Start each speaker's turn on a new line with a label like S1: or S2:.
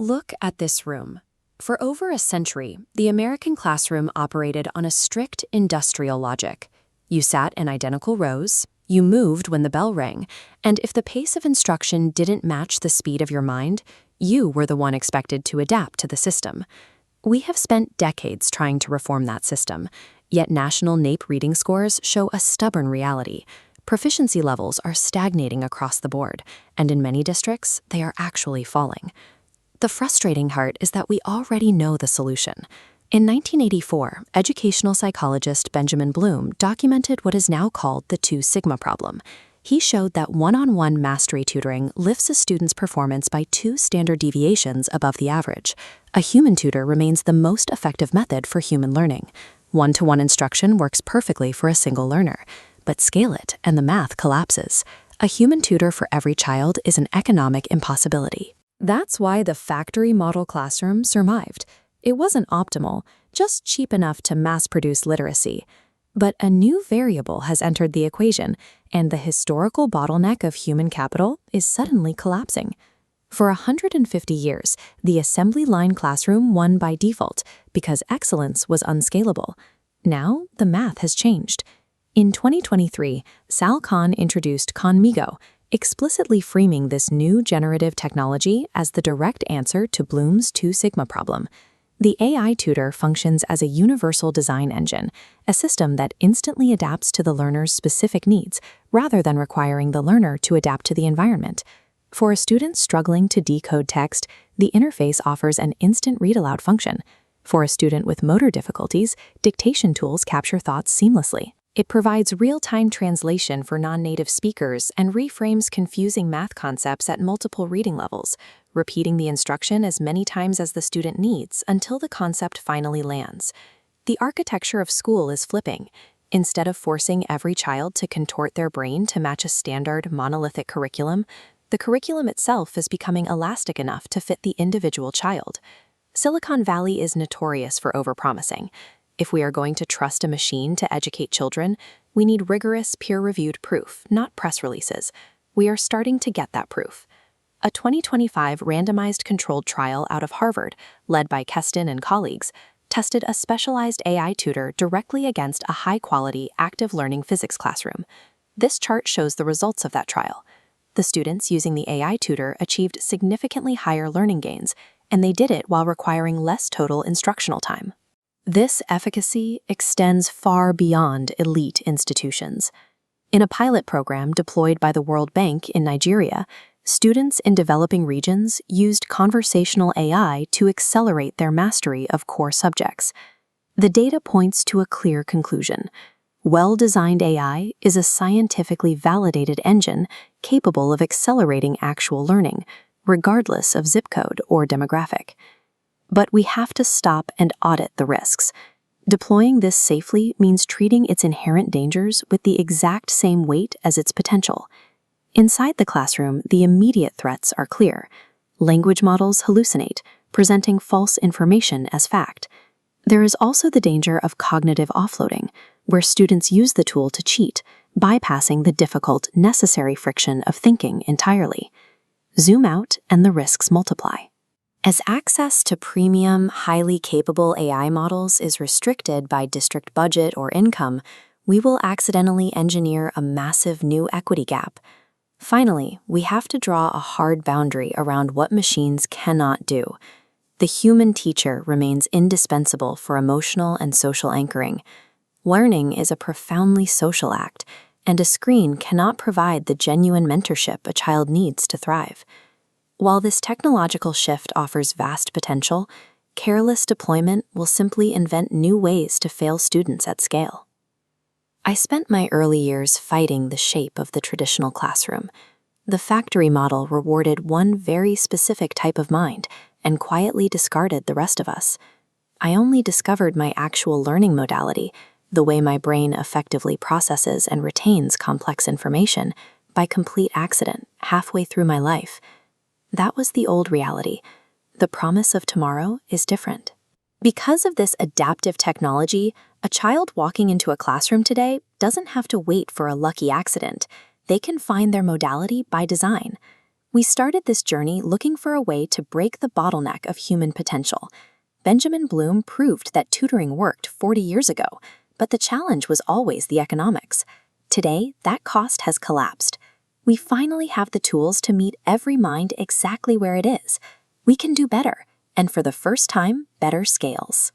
S1: Look at this room. For over a century, the American classroom operated on a strict industrial logic. You sat in identical rows, you moved when the bell rang, and if the pace of instruction didn't match the speed of your mind, you were the one expected to adapt to the system. We have spent decades trying to reform that system, yet national NAEP reading scores show a stubborn reality. Proficiency levels are stagnating across the board, and in many districts, they are actually falling. The frustrating part is that we already know the solution. In 1984, educational psychologist Benjamin Bloom documented what is now called the 2 sigma problem. He showed that one-on-one mastery tutoring lifts a student's performance by 2 standard deviations above the average. A human tutor remains the most effective method for human learning. One-to-one instruction works perfectly for a single learner, but scale it and the math collapses. A human tutor for every child is an economic impossibility. That's why the factory model classroom survived. It wasn't optimal, just cheap enough to mass-produce literacy. But a new variable has entered the equation, and the historical bottleneck of human capital is suddenly collapsing. For 150 years, the assembly line classroom won by default because excellence was unscalable. Now, the math has changed. In 2023, Sal Khan introduced Khanmigo, explicitly framing this new generative technology as the direct answer to Bloom's 2 sigma problem. The AI tutor functions as a universal design engine, a system that instantly adapts to the learner's specific needs rather than requiring the learner to adapt to the environment. For a student struggling to decode text, the interface offers an instant read-aloud function. For a student with motor difficulties, dictation tools capture thoughts seamlessly. It provides real-time translation for non-native speakers and reframes confusing math concepts at multiple reading levels, repeating the instruction as many times as the student needs until the concept finally lands. The architecture of school is flipping. Instead of forcing every child to contort their brain to match a standard, monolithic curriculum, the curriculum itself is becoming elastic enough to fit the individual child. Silicon Valley is notorious for overpromising. If we are going to trust a machine to educate children, we need rigorous, peer-reviewed proof, not press releases. We are starting to get that proof. A 2025 randomized controlled trial out of Harvard, led by Keston and colleagues, tested a specialized AI tutor directly against a high-quality, active learning physics classroom. This chart shows the results of that trial. The students using the AI tutor achieved significantly higher learning gains, and they did it while requiring less total instructional time. This efficacy extends far beyond elite institutions. In a pilot program deployed by the World Bank in Nigeria, students in developing regions used conversational AI to accelerate their mastery of core subjects. The data points to a clear conclusion. Well-designed AI is a scientifically validated engine capable of accelerating actual learning, regardless of zip code or demographic. But we have to stop and audit the risks. Deploying this safely means treating its inherent dangers with the exact same weight as its potential. Inside the classroom, the immediate threats are clear. Language models hallucinate, presenting false information as fact. There is also the danger of cognitive offloading, where students use the tool to cheat, bypassing the difficult, necessary friction of thinking entirely. Zoom out and the risks multiply. As access to premium, highly capable AI models is restricted by district budget or income, we will accidentally engineer a massive new equity gap. Finally, we have to draw a hard boundary around what machines cannot do. The human teacher remains indispensable for emotional and social anchoring. Learning is a profoundly social act, and a screen cannot provide the genuine mentorship a child needs to thrive. While this technological shift offers vast potential, careless deployment will simply invent new ways to fail students at scale. I spent my early years fighting the shape of the traditional classroom. The factory model rewarded one very specific type of mind and quietly discarded the rest of us. I only discovered my actual learning modality, the way my brain effectively processes and retains complex information, by complete accident halfway through my life. That was the old reality. The promise of tomorrow is different. Because of this adaptive technology, a child walking into a classroom today doesn't have to wait for a lucky accident. They can find their modality by design. We started this journey looking for a way to break the bottleneck of human potential. Benjamin Bloom proved that tutoring worked 40 years ago, but the challenge was always the economics. Today, that cost has collapsed. We finally have the tools to meet every mind exactly where it is. We can do better, and for the first time, better scales.